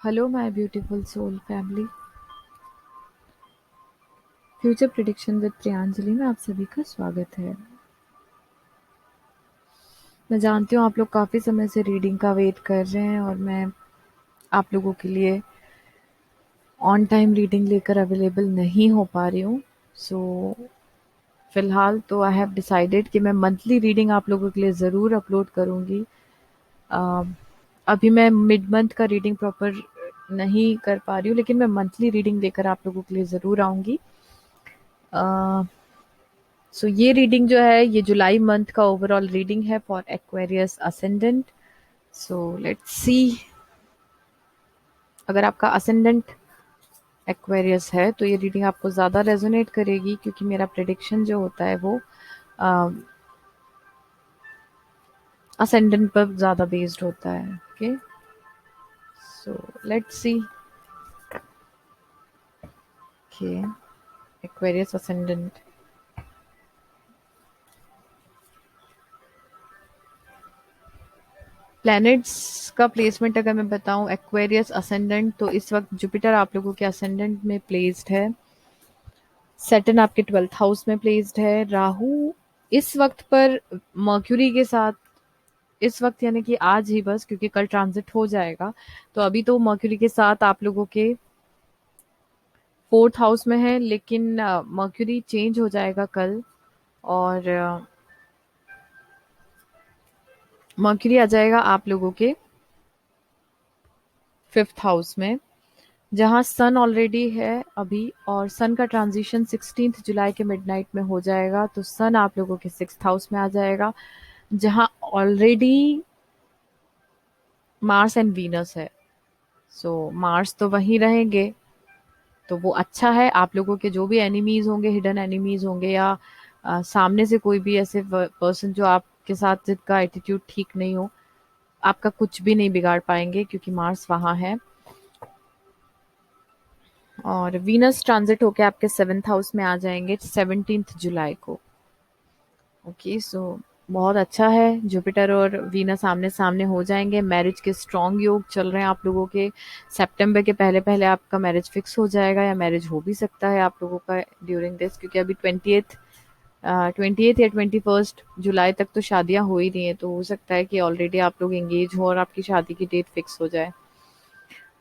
Hello my beautiful soul family. Future prediction with Priyanjali में आप सभी का स्वागत है। मैं जानती हूँ आप लोग काफ़ी समय से रीडिंग का वेट कर रहे हैं और मैं आप लोगों के लिए ऑन टाइम रीडिंग लेकर अवेलेबल नहीं हो पा रही हूँ। सो फिलहाल तो आई हैव डिसाइडेड कि मैं मंथली रीडिंग आप लोगों के लिए ज़रूर अपलोड करूँगी। अ, अभी मैं मिड मंथ का रीडिंग प्रॉपर नहीं कर पा रही हूँ, लेकिन मैं मंथली रीडिंग लेकर आप लोगों के लिए ज़रूर आऊँगी। सो ये रीडिंग जो है ये जुलाई मंथ का ओवरऑल रीडिंग है for Aquarius ascendant. So let's सी, अगर आपका असेंडेंट एक्वेरियस है तो ये रीडिंग आपको ज़्यादा रेजोनेट करेगी, क्योंकि मेरा प्रेडिक्शन जो होता है वो असेंडेंट पर ज़्यादा बेस्ड होता है। Okay, so let's C. Okay, Aquarius ascendant. Planets का प्लेसमेंट अगर मैं बताऊं एक्वेरियस असेंडेंट, तो इस वक्त जुपिटर आप लोगों के असेंडेंट में प्लेस्ड है, सैटर्न आपके 12th हाउस में प्लेस्ड है, राहु इस वक्त पर मर्क्यूरी के साथ, इस वक्त यानी कि आज ही बस, क्योंकि कल ट्रांजिट हो जाएगा, तो अभी तो मर्क्यूरी के साथ आप लोगों के 4th हाउस में है, लेकिन मर्क्यूरी चेंज हो जाएगा कल और मर्क्यूरी आ जाएगा आप लोगों के 5th हाउस में, जहाँ सन ऑलरेडी है अभी, और सन का ट्रांजिशन 16 जुलाई के मिडनाइट में हो जाएगा, तो सन आप लोगों के 6th हाउस में आ जाएगा, जहाँ ऑलरेडी मार्स एंड वीनस है। सो मार्स तो वहीं रहेंगे, तो वो अच्छा है। आप लोगों के जो भी एनिमीज होंगे, हिडन एनिमीज होंगे, या सामने से कोई भी ऐसे पर्सन जो आपके साथ जिसका एटीट्यूड ठीक नहीं हो, आपका कुछ भी नहीं बिगाड़ पाएंगे, क्योंकि मार्स वहाँ है। और वीनस ट्रांजिट होके आपके 7th हाउस में आ जाएंगे 17 जुलाई को। ओके, सो बहुत अच्छा है, जुपिटर और वीनस आमने सामने हो जाएंगे। मैरिज के स्ट्रॉन्ग योग चल रहे हैं आप लोगों के। सितंबर के पहले पहले आपका मैरिज फिक्स हो जाएगा, या मैरिज हो भी सकता है आप लोगों का ड्यूरिंग दिस, क्योंकि अभी 28 या 21 जुलाई तक तो शादियां हो ही रही हैं, तो हो सकता है कि ऑलरेडी आप लोग एंगेज हो और आपकी शादी की डेट फिक्स हो जाए।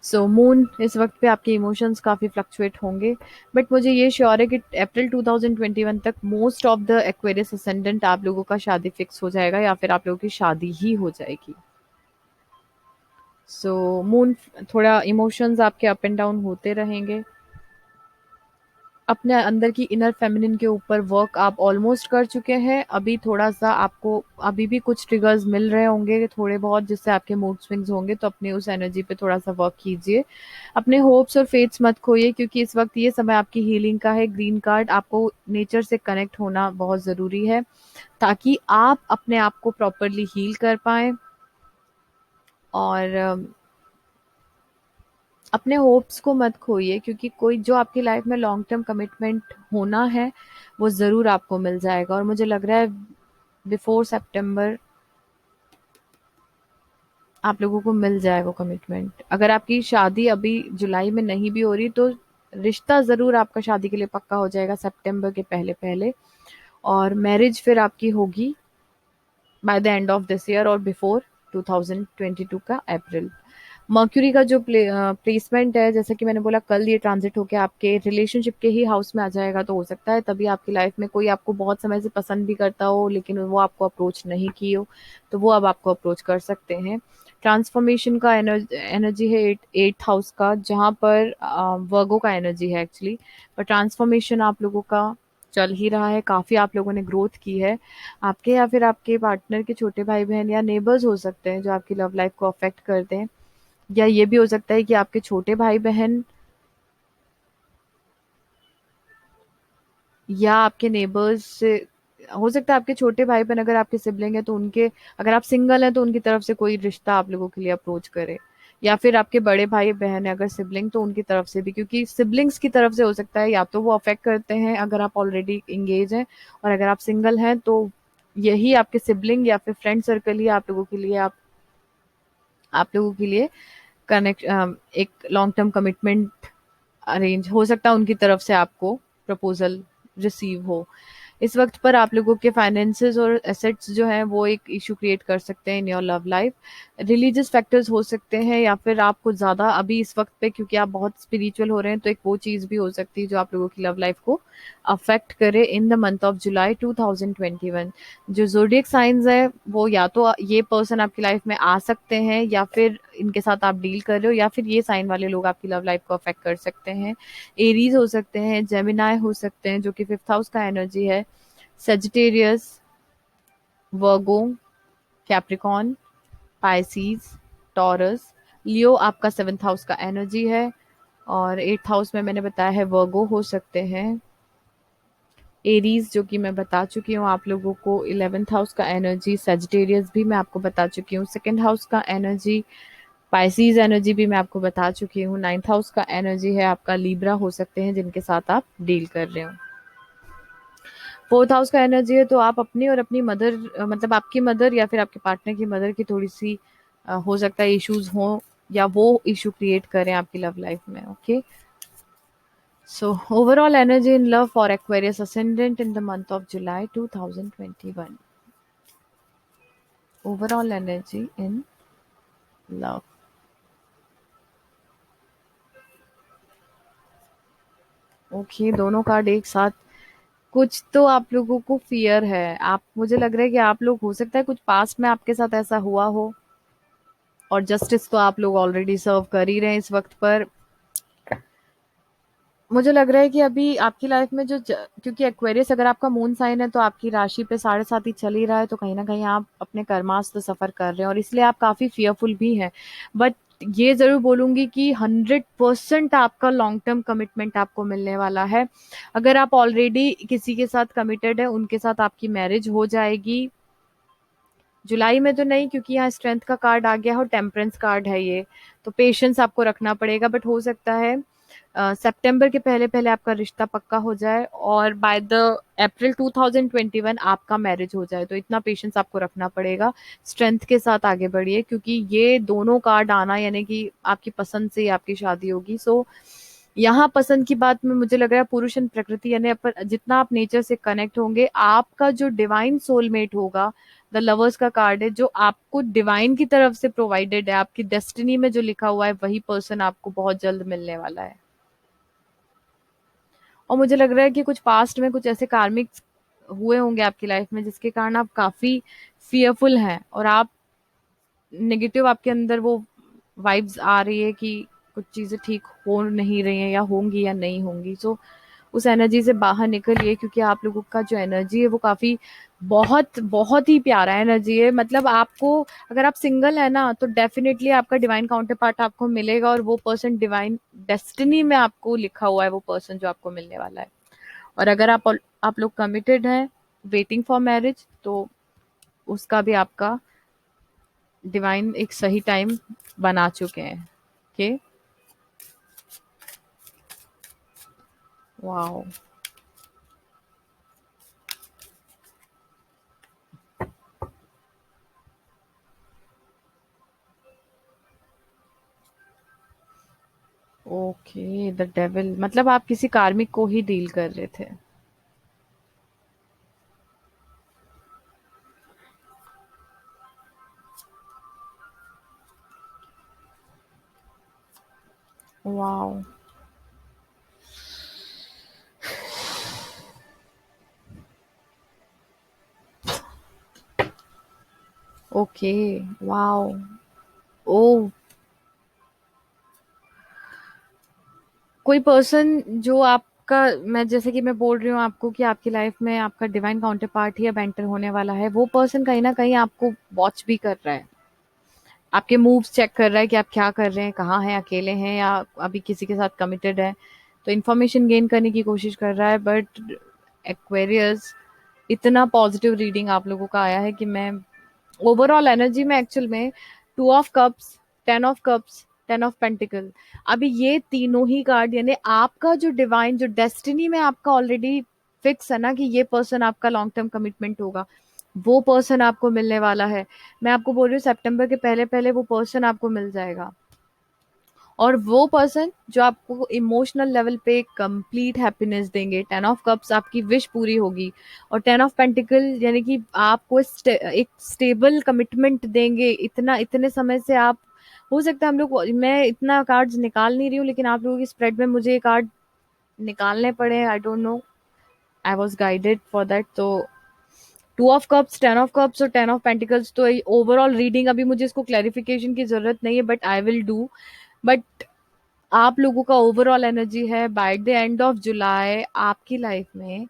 सो मून इस वक्त पे आपके इमोशंस काफ़ी फ्लक्चुएट होंगे, बट मुझे ये श्योर है कि अप्रैल 2021 तक most of the Aquarius ascendant आप लोगों का शादी फिक्स हो जाएगा, या फिर आप लोगों की शादी ही हो जाएगी। सो मून थोड़ा इमोशंस आपके अप एंड डाउन होते रहेंगे। अपने अंदर की इनर फेमिनिन के ऊपर वर्क आप ऑलमोस्ट कर चुके हैं, अभी थोड़ा सा आपको अभी भी कुछ ट्रिगर्स मिल रहे होंगे थोड़े बहुत, जिससे आपके मूड स्विंग्स होंगे, तो अपनी उस एनर्जी पे थोड़ा सा वर्क कीजिए। अपने होप्स और फेथ्स मत खोइए, क्योंकि इस वक्त ये समय आपकी हीलिंग का है। ग्रीन कार्ड, आपको नेचर से कनेक्ट होना बहुत ज़रूरी है, ताकि आप अपने आप को प्रॉपरली हील कर पाएँ। और अपने होप्स को मत खोइए, क्योंकि कोई जो आपकी लाइफ में लॉन्ग टर्म कमिटमेंट होना है वो ज़रूर आपको मिल जाएगा, और मुझे लग रहा है बिफोर सितंबर आप लोगों को मिल जाए वो कमिटमेंट। अगर आपकी शादी अभी जुलाई में नहीं भी हो रही, तो रिश्ता ज़रूर आपका शादी के लिए पक्का हो जाएगा सितंबर के पहले पहले, और मैरिज फिर आपकी होगी bye the end of this year और बिफोर 2022 का अप्रैल। मर्क्यूरी का जो प्लेसमेंट है, जैसे कि मैंने बोला, कल ये ट्रांजिट होके आपके रिलेशनशिप के ही हाउस में आ जाएगा, तो हो सकता है तभी आपकी लाइफ में कोई आपको बहुत समय से पसंद भी करता हो, लेकिन वो आपको अप्रोच नहीं की हो, तो वो अब आपको अप्रोच कर सकते हैं। ट्रांसफॉर्मेशन का एनर्जी है 8th हाउस का, जहाँ पर वर्गो का एनर्जी है एक्चुअली, पर ट्रांसफॉर्मेशन आप लोगों का चल ही रहा है, काफ़ी आप लोगों ने ग्रोथ की है। आपके या फिर आपके पार्टनर के छोटे भाई बहन या नेबर्स हो सकते हैं जो आपकी लव लाइफ को अफेक्ट करते हैं, या ये भी हो सकता है कि आपके छोटे भाई बहन या आपके नेबर्स से, हो सकता है आपके छोटे भाई बहन अगर आपके सिबलिंग है तो उनके, अगर आप सिंगल हैं तो उनकी तरफ से कोई रिश्ता आप लोगों के लिए अप्रोच करे, या फिर आपके बड़े भाई बहन है अगर सिबलिंग, तो उनकी तरफ से भी, क्योंकि सिबलिंग्स की तरफ से हो सकता है या तो वो अफेक्ट करते हैं अगर आप ऑलरेडी इंगेज हैं, और अगर आप सिंगल हैं तो यही आपके सिबलिंग या फिर फ्रेंड सर्कल ही आप लोगों के लिए कनेक्ट एक लॉन्ग टर्म कमिटमेंट अरेंज हो सकता है, उनकी तरफ से आपको प्रपोजल रिसीव हो। इस वक्त पर आप लोगों के फाइनेंसेस और एसेट्स जो हैं वो एक इशू क्रिएट कर सकते हैं in your love life. Religious factors हो सकते हैं, या फिर आप कुछ ज़्यादा अभी इस वक्त पे क्योंकि आप बहुत स्पिरिचुअल हो रहे हैं, तो एक वो चीज़ भी हो सकती है जो आप लोगों की लव लाइफ को अफेक्ट करे in the month of July 2021। जो ज़ोडिएक साइंस है वो या तो ये पर्सन आपकी लाइफ में आ सकते हैं, या फिर इनके साथ आप डील कर रहे हो, या फिर ये साइन वाले लोग आपकी लव लाइफ को अफेक्ट कर सकते हैं। एरीज हो सकते हैं, जेमिनाई हो सकते हैं जो कि फिफ्थ हाउस का एनर्जी है, सेजिटेरियस, वर्गो, कैप्रिकॉन, पाइसीज, टॉरस, लियो आपका सेवन्थ हाउस का एनर्जी है। और एट्थ हाउस में मैंने बताया है वर्गो हो सकते हैं। एरीज जो कि मैं बता चुकी हूँ आप लोगों को, इलेवेंथ हाउस का एनर्जी, सेजिटेरियस भी मैं आपको बता चुकी हूँ, सेकेंड हाउस का एनर्जी, पाइसीज एनर्जी भी मैं आपको बता चुकी हूँ, नाइन्थ हाउस का एनर्जी है आपका लिब्रा हो सकते हैं जिनके साथ आप डील कर रहे हो। फोर्थ हाउस का एनर्जी है तो आप अपनी और अपनी मदर, मतलब आपकी मदर या फिर आपके पार्टनर की मदर की थोड़ी सी हो सकता है इश्यूज हो, या वो इशू क्रिएट करें आपकी लव लाइफ में। Okay, so overall energy in love for Aquarius ascendant in the month of July 2021। Overall energy in love. Okay, दोनों कार्ड एक साथ। कुछ तो आप लोगों को फियर है, आप, मुझे लग रहा है कि आप लोग, हो सकता है कुछ पास्ट में आपके साथ ऐसा हुआ हो, और जस्टिस तो आप लोग ऑलरेडी सर्व कर ही रहे हैं इस वक्त पर। मुझे लग रहा है कि अभी आपकी लाइफ में क्योंकि एक्वेरियस अगर आपका मून साइन है तो आपकी राशि पे 7.5 ही चल ही रहा है, तो कहीं ना कहीं आप अपने कर्मास तो सफर कर रहे हैं, और इसलिए आप काफी फियरफुल भी हैं। बट ये जरूर बोलूंगी कि 100% आपका लॉन्ग टर्म कमिटमेंट आपको मिलने वाला है। अगर आप ऑलरेडी किसी के साथ कमिटेड है, उनके साथ आपकी मैरिज हो जाएगी जुलाई में। तो नहीं, क्योंकि यहाँ स्ट्रेंथ का कार्ड आ गया है और टेम्परेंस कार्ड है ये, तो पेशेंस आपको रखना पड़ेगा। बट हो सकता है सितंबर के पहले पहले आपका रिश्ता पक्का हो जाए, और बाय द अप्रैल 2021 आपका मैरिज हो जाए। तो इतना पेशेंस आपको रखना पड़ेगा, स्ट्रेंथ के साथ आगे बढ़िए, क्योंकि ये दोनों कार्ड आना यानी कि आपकी पसंद से ही आपकी शादी होगी। सो यहाँ पसंद की बात में मुझे लग रहा है पुरुष एंड प्रकृति, यानी जितना आप नेचर से कनेक्ट होंगे, आपका जो डिवाइन सोलमेट होगा, द लवर्स का कार्ड है, जो आपको डिवाइन की तरफ से प्रोवाइडेड है, आपकी डेस्टिनी में जो लिखा हुआ है, वही पर्सन आपको बहुत जल्द मिलने वाला है। और मुझे लग रहा है कि कुछ पास्ट में कुछ ऐसे कार्मिक हुए होंगे आपकी लाइफ में जिसके कारण आप काफी फियरफुल हैं, और आप नेगेटिव, आपके अंदर वो वाइब्स आ रही है कि कुछ चीजें ठीक हो नहीं रही हैं, या होंगी या नहीं होंगी। सो उस एनर्जी से बाहर निकलिए, क्योंकि आप लोगों का जो एनर्जी है वो काफी, बहुत बहुत ही प्यारा एनर्जी है। मतलब आपको, अगर आप सिंगल है ना, तो डेफिनेटली आपका डिवाइन काउंटर पार्ट आपको मिलेगा, और वो पर्सन डिवाइन डेस्टिनी में आपको लिखा हुआ है वो पर्सन जो आपको मिलने वाला है। और अगर आप लोग कमिटेड हैं, वेटिंग फॉर मैरिज, तो उसका भी आपका डिवाइन एक सही टाइम बना चुके हैं। Okay, wow, okay, the devil, मतलब आप किसी कार्मिक को ही डील कर रहे थे। वाओ, ओके, वाओ, ओ, कोई पर्सन जो आपका, मैं जैसे कि मैं बोल रही हूँ आपको कि आपकी लाइफ में आपका डिवाइन काउंटर पार्ट ही अब एंटर होने वाला है, वो पर्सन कहीं ना कहीं आपको वॉच भी कर रहा है, आपके मूव्स चेक कर रहा है कि आप क्या कर रहे हैं, कहाँ हैं, अकेले हैं या अभी किसी के साथ कमिटेड है। तो इन्फॉर्मेशन गेन करने की कोशिश कर रहा है। बट एक्वेरियस, इतना पॉजिटिव रीडिंग आप लोगों का आया है कि मैं ओवरऑल एनर्जी में एक्चुअल में 2 of cups, 10 of cups, 10 of pentacle, अभी ये तीनों ही कार्ड, यानी आपका जो डिवाइन, जो डेस्टिनी में आपका ऑलरेडी फिक्स है ना कि ये पर्सन आपका लॉन्ग टर्म कमिटमेंट होगा, वो पर्सन आपको मिलने वाला है। मैं आपको बोल रही हूँ सितंबर के पहले पहले वो पर्सन आपको मिल जाएगा। और वो पर्सन जो आपको इमोशनल लेवल पे कंप्लीट हैप्पीनेस देंगे, 10 ऑफ कप्स आपकी विश पूरी होगी। और 10 ऑफ पेंटिकल यानी कि आपको एक स्टेबल कमिटमेंट देंगे, इतना इतने समय से आप, हो सकता है हम लोग, मैं इतना कार्ड्स निकाल नहीं रही हूँ लेकिन आप लोगों की स्प्रेड में मुझे ये कार्ड निकालने पड़े, I don't know, I was guided for that. तो 2 ऑफ कप्स, 10 ऑफ कप्स और 10 ऑफ पेंटिकल्स, तो ओवरऑल रीडिंग अभी मुझे इसको क्लैरिफिकेशन की जरूरत नहीं है, but I will do. But आप लोगों का ओवरऑल एनर्जी है बाय द एंड ऑफ जुलाई आपकी लाइफ में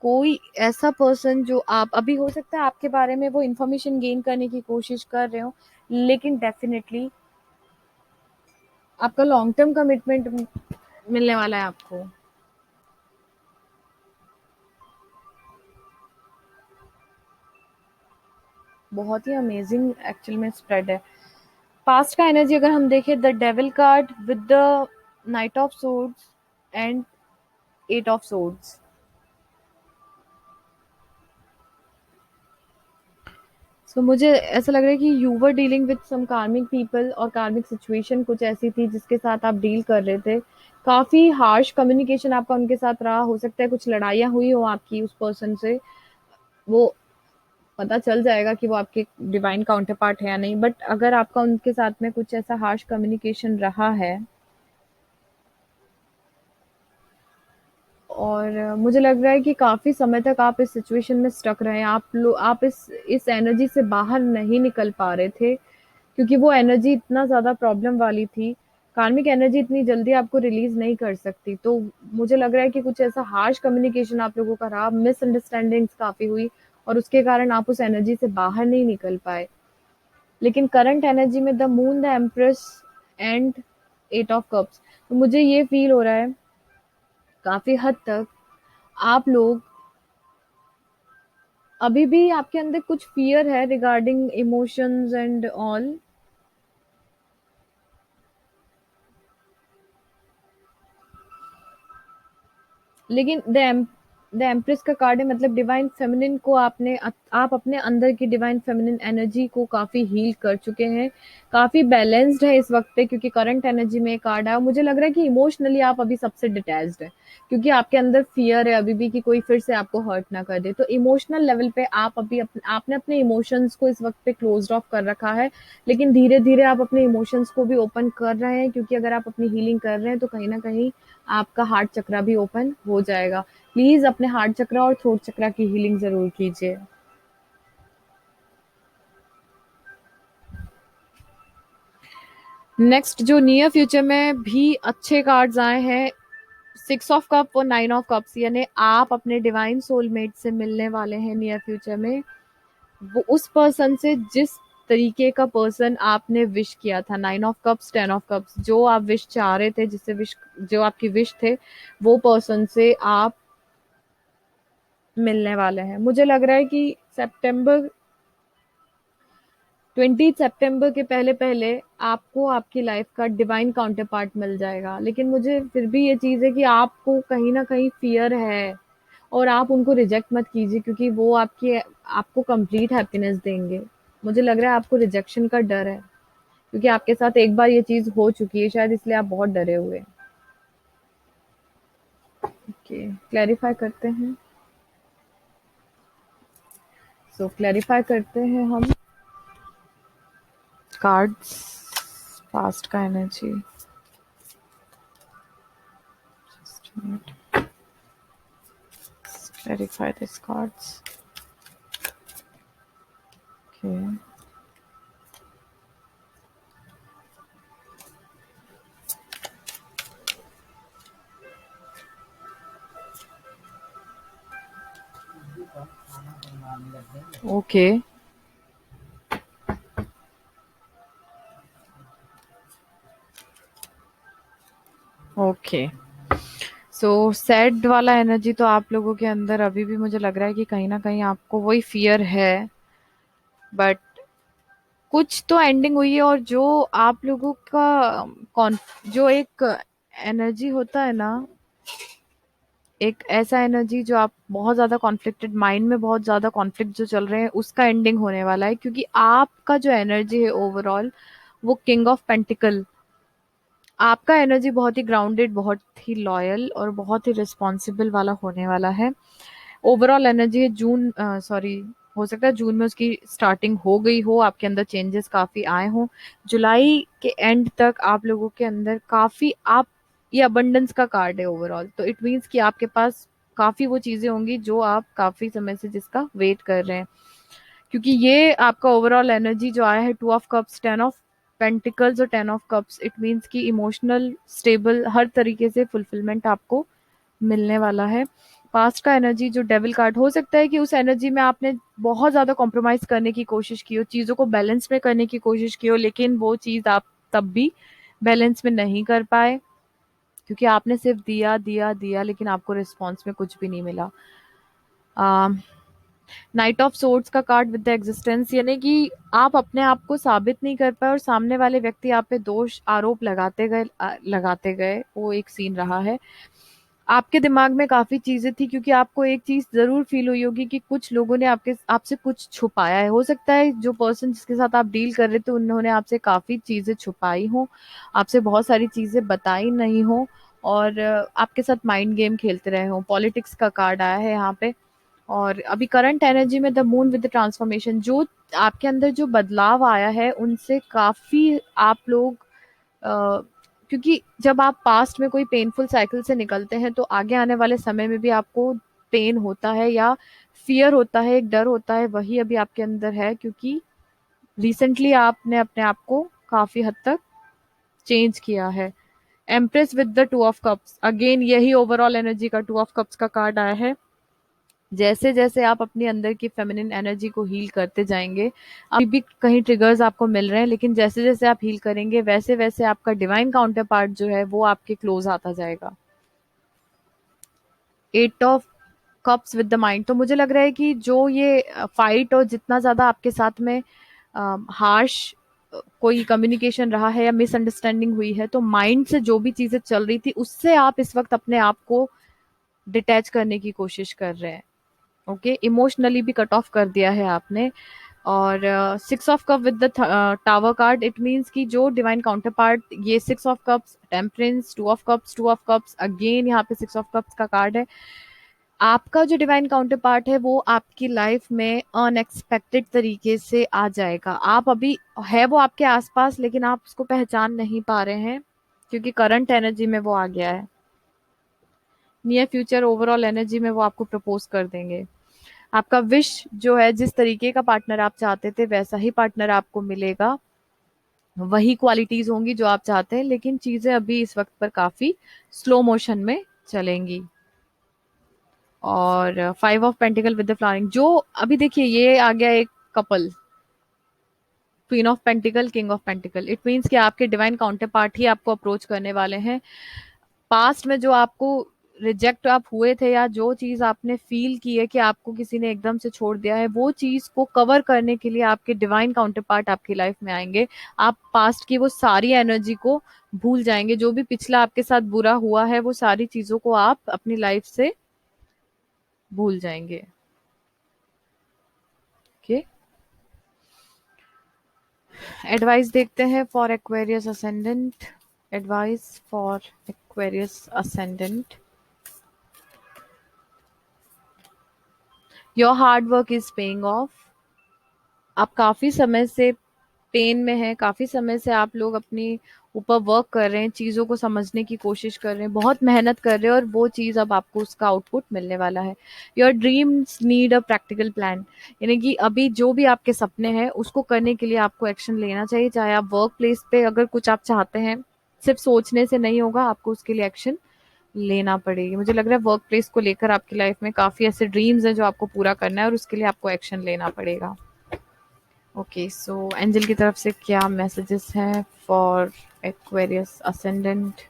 कोई ऐसा पर्सन जो आप अभी, हो सकता है आपके बारे में वो इन्फॉर्मेशन गेन करने की कोशिश कर रहे हो, लेकिन डेफिनेटली आपका लॉन्ग टर्म कमिटमेंट मिलने वाला है आपको। बहुत ही अमेजिंग एक्चुअल में स्प्रेड है। पास्ट का एनर्जी अगर हम देखें, the devil card with the knight of swords and 8 of swords. So मुझे ऐसा लग रहा है कि you were dealing with some karmic people, और कार्मिक सिचुएशन कुछ ऐसी थी जिसके साथ आप डील कर रहे थे। काफी हार्श कम्युनिकेशन आपका उनके साथ रहा, हो सकता है कुछ लड़ाइयाँ हुई हो आपकी उस पर्सन से। वो पता चल जाएगा कि वो आपके डिवाइन काउंटर पार्ट है या नहीं, बट अगर आपका उनके साथ में कुछ ऐसा हार्श कम्युनिकेशन रहा है, और मुझे लग रहा है कि काफ़ी समय तक आप इस सिचुएशन में स्टक रहे हैं। आप इस एनर्जी से बाहर नहीं निकल पा रहे थे, क्योंकि वो एनर्जी इतना ज़्यादा प्रॉब्लम वाली थी। कार्मिक एनर्जी इतनी जल्दी आपको रिलीज़ नहीं कर सकती। तो मुझे लग रहा है कि कुछ ऐसा हार्श कम्युनिकेशन आप लोगों का रहा, मिसअंडरस्टैंडिंग्स काफ़ी हुई, और उसके कारण आप उस एनर्जी से बाहर नहीं निकल पाए। लेकिन करंट एनर्जी में the moon, the empress and 8 of cups, तो मुझे ये फ़ील हो रहा है काफ़ी हद तक आप लोग, अभी भी आपके अंदर कुछ फ़ियर है रिगार्डिंग इमोशंस एंड ऑल। लेकिन द एम्प्रेस का कार्ड है, मतलब डिवाइन फेमिनिन को आप अपने अंदर की डिवाइन फेमिनिन एनर्जी को काफ़ी हील कर चुके हैं। काफ़ी बैलेंस्ड है इस वक़्त पे, क्योंकि करंट एनर्जी में एक कार्ड आया। मुझे लग रहा है कि इमोशनली आप अभी सबसे डिटैच्ड हैं, क्योंकि आपके अंदर फ़ियर है अभी भी कि कोई फिर से आपको हर्ट ना कर दे। तो इमोशनल लेवल पे आप अभी आपने अपने इमोशंस को इस वक़्त पे क्लोज़्ड ऑफ कर रखा है। लेकिन धीरे-धीरे आप अपने इमोशंस को भी ओपन कर रहे हैं, क्योंकि अगर आप अपनी हीलिंग कर रहे हैं तो कहीं न कहीं आपका हार्ट चक्रा भी ओपन हो जाएगा। प्लीज़ अपने हार्ट चक्रा और थ्रोट चक्रा की हीलिंग ज़रूर कीजिए। नेक्स्ट जो नियर फ्यूचर में भी अच्छे कार्ड्स आए हैं, 6 ऑफ कप और 9 ऑफ कप्स, यानी आप अपने डिवाइन सोलमेट से मिलने वाले हैं नियर फ्यूचर में। वो उस पर्सन से जिस तरीके का पर्सन आपने विश किया था, 9 ऑफ कप्स, 10 ऑफ कप्स, जो आप विश चाह रहे थे, जिससे विश, जो आपकी विश थे, वो पर्सन से आप मिलने वाले हैं। मुझे लग रहा है कि सितंबर 20 सितंबर के पहले पहले आपको आपकी लाइफ का डिवाइन काउंटर पार्ट मिल जाएगा। लेकिन मुझे फिर भी ये चीज़ है कि आपको कहीं ना कहीं फियर है, और आप उनको रिजेक्ट मत कीजिए, क्योंकि वो आपको कंप्लीट हैप्पीनेस देंगे। मुझे लग रहा है आपको रिजेक्शन का डर है, क्योंकि आपके साथ एक बार ये चीज़ हो चुकी है, शायद इसलिए आप बहुत डरे हुए हैं। ओके, क्लैरिफाई करते हैं। सो क्लैरिफाई करते हैं हम कार्ड्स, पास्ट का energy. Clarify these cards. Okay. Okay. Okay, so sad वाला एनर्जी तो आप लोगों के अंदर अभी भी मुझे लग रहा है कि कहीं ना कहीं आपको वही फियर है, बट कुछ तो एंडिंग हुई है। और जो आप लोगों का कौन, जो एक एनर्जी होता है ना, एक ऐसा एनर्जी जो आप बहुत ज्यादा कॉन्फ्लिक्टेड माइंड में, बहुत ज्यादा कॉन्फ्लिक्ट जो चल रहे हैं, उसका एंडिंग होने वाला है, क्योंकि आपका जो एनर्जी है ओवरऑल, वो किंग ऑफ पेंटिकल आपका एनर्जी बहुत ही ग्राउंडेड, बहुत ही लॉयल और बहुत ही रिस्पॉन्सिबल वाला होने वाला है। ओवरऑल एनर्जी है जून, सॉरी, हो सकता है जून में उसकी स्टार्टिंग हो गई हो, आपके अंदर चेंजेस काफी आए हों। जुलाई के एंड तक आप लोगों के अंदर काफी आप, ये अबंडेंस का कार्ड है ओवरऑल, तो इट मीन्स कि आपके पास काफी वो चीजें होंगी जो आप काफी समय से जिसका वेट कर रहे हैं। क्योंकि ये आपका ओवरऑल एनर्जी जो आया है, 2 ऑफ कप्स, 10 ऑफ पेंटिकल्स और 10 ऑफ कप्स, इट मीन्स कि इमोशनल स्टेबल हर तरीके से फुलफिलमेंट आपको मिलने वाला है। पास्ट का एनर्जी जो डेविल कार्ड, हो सकता है कि उस एनर्जी में आपने बहुत ज्यादा कॉम्प्रोमाइज करने की कोशिश की हो, चीजों को बैलेंस में करने की कोशिश की हो, लेकिन वो चीज आप तब भी बैलेंस में नहीं कर पाए, क्योंकि आपने सिर्फ दिया दिया दिया, लेकिन आपको रिस्पॉन्स में कुछ भी नहीं मिला। नाइट ऑफ सोर्ड्स का कार्ड विद द एग्जिस्टेंस, यानी कि आप अपने आप को साबित नहीं कर पाए और सामने वाले व्यक्ति आप पे दोष आरोप लगाते गए, वो एक सीन रहा है। आपके दिमाग में काफी चीजें थी, क्योंकि आपको एक चीज जरूर फील हुई होगी कि कुछ लोगों ने आपसे कुछ छुपाया है। हो सकता है जो पर्सन जिसके साथ आप डील कर रहे थे उन्होंने आपसे काफी चीजें छुपाई हो, आपसे बहुत सारी चीजें बताई नहीं हो, और आपके साथ माइंड गेम खेलते रहे हो। पॉलिटिक्स का कार्ड आया है यहाँ पे। और अभी करंट एनर्जी में the moon with the transformation, जो आपके अंदर जो बदलाव आया है उनसे काफी आप लोग, क्योंकि जब आप पास्ट में कोई पेनफुल साइकिल से निकलते हैं तो आगे आने वाले समय में भी आपको पेन होता है या फियर होता है, एक डर होता है, वही अभी आपके अंदर है, क्योंकि रिसेंटली आपने अपने आप को काफी हद तक चेंज किया है। Empress with the 2 of cups, again यही ओवरऑल एनर्जी का 2 ऑफ कप्स का कार्ड आया है। जैसे जैसे आप अपने अंदर की फेमिनिन एनर्जी को हील करते जाएंगे, अभी भी कहीं ट्रिगर्स आपको मिल रहे हैं, लेकिन जैसे जैसे आप हील करेंगे वैसे वैसे आपका डिवाइन काउंटर पार्ट जो है वो आपके क्लोज आता जाएगा। 8 of cups with the mind, तो मुझे लग रहा है कि जो ये फाइट और जितना ज्यादा आपके साथ में हार्श कोई कम्युनिकेशन रहा है या मिसअंडरस्टैंडिंग हुई है, तो माइंड से जो भी चीजें चल रही थी उससे आप इस वक्त अपने आप को डिटैच करने की कोशिश कर रहे हैं। ओके, इमोशनली भी कट ऑफ कर दिया है आपने। और 6 of cup with the tower card, it means कि जो डिवाइन काउंटर पार्ट, ये 6 of cups, temperance, 2 of cups, 2 of cups, again यहाँ पे 6 ऑफ कप्स का कार्ड है। आपका जो डिवाइन काउंटर पार्ट है वो आपकी लाइफ में अनएक्सपेक्टेड तरीके से आ जाएगा। आप अभी है वो आपके आसपास, लेकिन आप उसको पहचान नहीं पा रहे हैं, क्योंकि करंट एनर्जी में वो आ गया है। नियर फ्यूचर ओवरऑल एनर्जी में वो आपको प्रपोज कर देंगे। आपका विश जो है, जिस तरीके का पार्टनर आप चाहते थे वैसा ही पार्टनर आपको मिलेगा, वही क्वालिटीज होंगी जो आप चाहते हैं, लेकिन चीजें अभी इस वक्त पर काफी स्लो मोशन में चलेंगी। और 5 of pentacle with the flowering, जो अभी देखिए ये आ गया एक couple, queen of pentacle, king of pentacle, it means कि आपके डिवाइन काउंटर पार्ट ही आपको अप्रोच करने वाले हैं। पास्ट में जो आपको रिजेक्ट आप हुए थे, या जो चीज आपने फील की है कि आपको किसी ने एकदम से छोड़ दिया है, वो चीज को कवर करने के लिए आपके डिवाइन काउंटर पार्ट आपकी लाइफ में आएंगे। आप पास्ट की वो सारी एनर्जी को भूल जाएंगे, जो भी पिछला आपके साथ बुरा हुआ है वो सारी चीजों को आप अपनी लाइफ से भूल जाएंगे। ओके, एडवाइस देखते हैं for Aquarius ascendant. Advice for Aquarius ascendant, your hard work is paying off. आप काफी समय से पेन में हैं, काफी समय से आप लोग अपनी ऊपर वर्क कर रहे हैं, चीजों को समझने की कोशिश कर रहे हैं, बहुत मेहनत कर रहे हैं, और वो चीज अब आपको उसका आउटपुट मिलने वाला है। Your dreams need a practical plan, यानी कि अभी जो भी आपके सपने हैं उसको करने के लिए आपको एक्शन लेना चाहिए। चाहे आप वर्क प्लेस पे अगर कुछ आप चाहते हैं, सिर्फ सोचने से नहीं होगा, आपको उसके लिए एक्शन लेना पड़ेगी। मुझे लग रहा है वर्क प्लेस को लेकर आपकी लाइफ में काफी ऐसे ड्रीम्स हैं जो आपको पूरा करना है, और उसके लिए आपको एक्शन लेना पड़ेगा। ओके, सो एंजल की तरफ से क्या मैसेजेस हैं for Aquarius ascendant?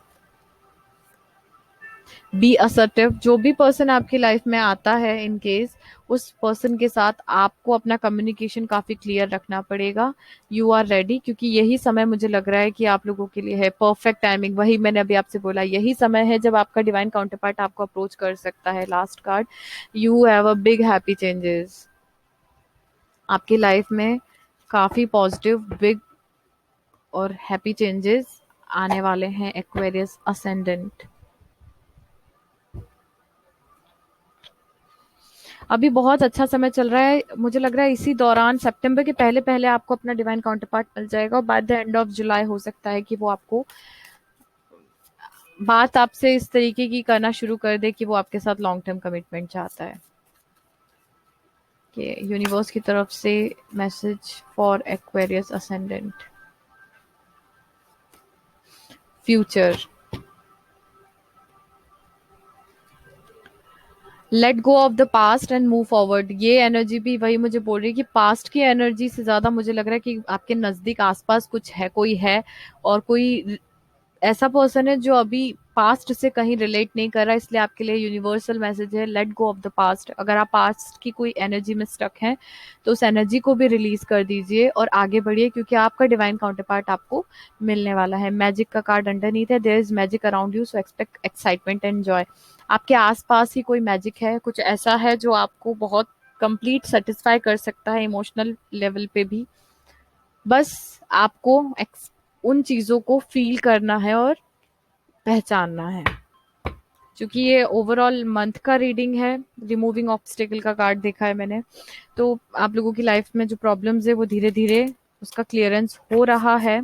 Be assertive, जो भी पर्सन आपकी लाइफ में आता है, इन केस उस पर्सन के साथ आपको अपना कम्युनिकेशन काफी क्लियर रखना पड़ेगा। यू आर रेडी, क्योंकि यही समय मुझे लग रहा है कि आप लोगों के लिए है परफेक्ट टाइमिंग। वही मैंने अभी आपसे बोला, यही समय है जब आपका डिवाइन काउंटर पार्ट आपको अप्रोच कर सकता है। Last card, you have a big happy changes. आपकी लाइफ में काफी पॉजिटिव, बिग और हैप्पी चेंजेस आने वाले हैं एक्वेरियस असेंडेंट। अभी बहुत अच्छा समय चल रहा है, मुझे लग रहा है इसी दौरान सितंबर के पहले पहले आपको अपना डिवाइन काउंटर पार्ट मिल जाएगा, और बाय द एंड ऑफ जुलाई हो सकता है कि वो आपको बात आपसे इस तरीके की करना शुरू कर दे कि वो आपके साथ लॉन्ग टर्म कमिटमेंट चाहता है। कि यूनिवर्स की तरफ से message for Aquarius ascendant future. Let go of the past and move forward, ये एनर्जी भी वही मुझे बोल रही है कि पास्ट की एनर्जी से ज्यादा मुझे लग रहा है कि आपके नजदीक आसपास कुछ है, कोई है, और कोई ऐसा पर्सन है जो अभी पास्ट से कहीं रिलेट नहीं कर रहा, इसलिए आपके लिए यूनिवर्सल मैसेज है let go of the past. अगर आप पास्ट की कोई एनर्जी में स्टक हैं तो उस एनर्जी को भी रिलीज कर दीजिए और आगे बढ़िए, क्योंकि आपका डिवाइन काउंटर पार्ट आपको मिलने वाला है। मैजिक का कार्ड अंडरनीथ है, there is magic around you so expect excitement and joy. आपके आसपास ही कोई मैजिक है, कुछ ऐसा है जो आपको बहुत कंप्लीट सेटिस्फाई कर सकता है इमोशनल लेवल पे भी। बस आपको उन चीजों को फील करना है और पहचानना है। क्योंकि ये ओवरऑल मंथ का रीडिंग है, रिमूविंग ऑब्स्टेकल का कार्ड देखा है मैंने, तो आप लोगों की लाइफ में जो प्रॉब्लम्स है वो धीरे धीरे उसका क्लियरेंस हो रहा है।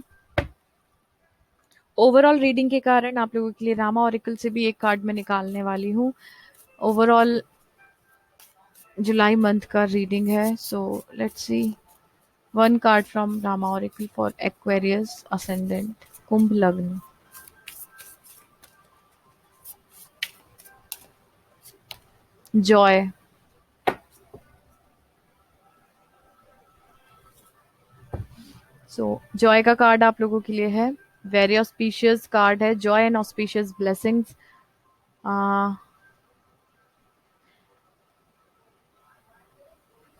ओवरऑल रीडिंग के कारण आप लोगों के लिए रामा ऑरिकल से भी एक कार्ड मैं निकालने वाली हूँ। ओवरऑल जुलाई मंथ का रीडिंग है, so let's see one card from Rama oracle for Aquarius ascendant कुंभ लग्न। जॉय। सो जॉय का कार्ड आप लोगों के लिए है, वेरी ऑस्पिशियस कार्ड है, joy and auspicious blessings.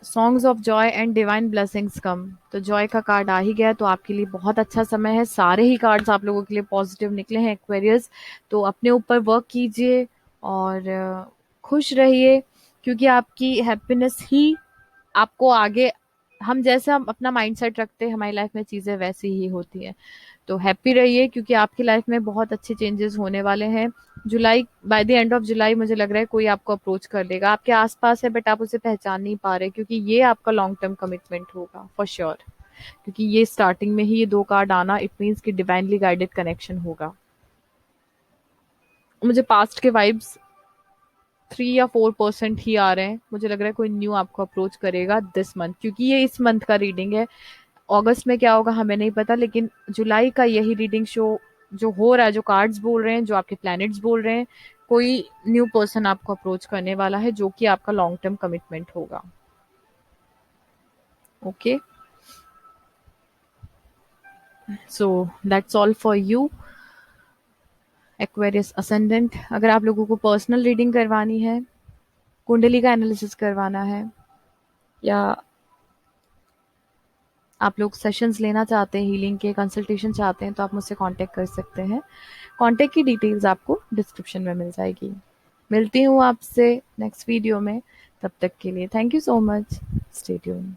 Songs of joy and divine blessings come. तो जॉय का कार्ड आ ही गया, तो आपके लिए बहुत अच्छा समय है। सारे ही कार्ड्स आप लोगों के लिए पॉजिटिव निकले हैं एक्वेरियस, तो अपने ऊपर वर्क कीजिए और खुश रहिए, क्योंकि आपकी हैप्पीनेस ही आपको आगे, हम जैसा हम अपना माइंडसेट रखते हैं हमारी लाइफ में चीज़ें वैसी ही होती हैं। तो हैप्पी रहिए, क्योंकि आपकी लाइफ में बहुत अच्छे चेंजेस होने वाले हैं। July, by the end of July मुझे लग रहा है कोई आपको अप्रोच कर लेगा, आपके आसपास है बट आप उसे पहचान नहीं पा रहे, क्योंकि ये आपका लॉन्ग टर्म कमिटमेंट होगा फॉर श्योर। क्योंकि ये स्टार्टिंग में ही ये दो कार्ड आना, इट मीन्स कि डिवाइनली गाइडेड कनेक्शन होगा। मुझे पास्ट के वाइब्स 3 या 4% ही आ रहे हैं, मुझे लग रहा है कोई न्यू आपको अप्रोच करेगा दिस मंथ, क्योंकि ये इस मंथ का रीडिंग है। अगस्त में क्या होगा हमें नहीं पता, लेकिन जुलाई का यही रीडिंग शो जो हो रहा है, जो कार्ड्स बोल रहे हैं, जो आपके प्लैनेट्स बोल रहे हैं, कोई न्यू पर्सन आपको अप्रोच करने वाला है जो कि आपका लॉन्ग टर्म कमिटमेंट होगा। Okay, so that's all for you Aquarius ascendant. अगर आप लोगों को पर्सनल रीडिंग करवानी है, कुंडली का एनालिसिस करवाना है, या आप लोग सेशंस लेना चाहते हैं, हीलिंग के कंसल्टेशन चाहते हैं, तो आप मुझसे कांटेक्ट कर सकते हैं। कांटेक्ट की डिटेल्स आपको डिस्क्रिप्शन में मिल जाएगी। मिलती हूँ आपसे नेक्स्ट वीडियो में, तब तक के लिए thank you so much, stay tuned.